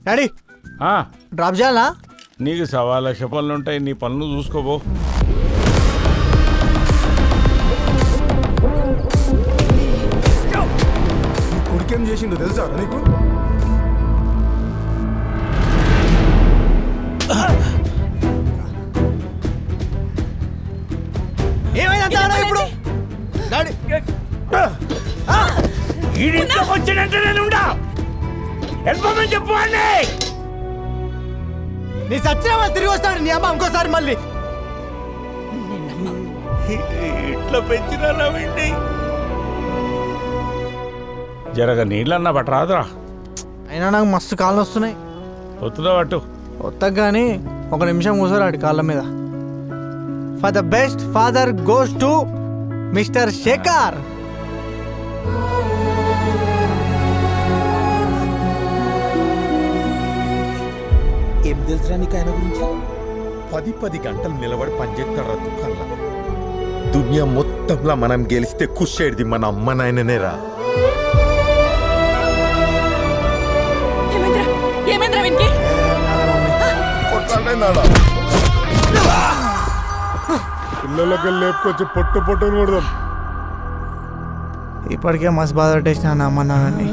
Daddy ఆ, drop చేయాలా? నీకు 1,00,000 పనులు ఉంటాయి, నీ పనులు చూసుకోబో. కొడుకేం చేసిండో తెలుసా నీకు? ఏమైందంటారా ఇప్పుడు? డాడీ ఈడింట్లోకి వచ్చినట్టు నేను ఉండా వెళ్ళిపోమని చెప్పు అండి. నీ సచ్చిన వాళ్ళు తిరిగి వస్తాడు నీ అమ్మ ఇంకోసారి మళ్ళీ. ఇట్లా పెంచినా విండి జరగ నీళ్ళన్నా పట్టరాదురా. అయినా నాకు మస్తు కాళ్ళు వస్తున్నాయి. వస్తుందా పట్టు. వస్తాక కానీ ఒక నిమిషం కూర్చోరాడు కాళ్ళ మీద. For the best father goes to mister Shekhar. ఏం తెలుసురా నీకు ఆయన గురించి? 10 గంటలు నిలబడి పనిచేస్తాడు దుఃఖంలా. దునియా మొత్తంలో మనం గెలిస్తే ఖుషేడిది మన అమ్మ నాయననేరా. పిల్లలకి లేపుకొచ్చి పొట్టు పొట్టుని కొడదాం. ఇప్పటికే మస్తు బాధ పెట్టేసిన అమ్మ నాన్నని.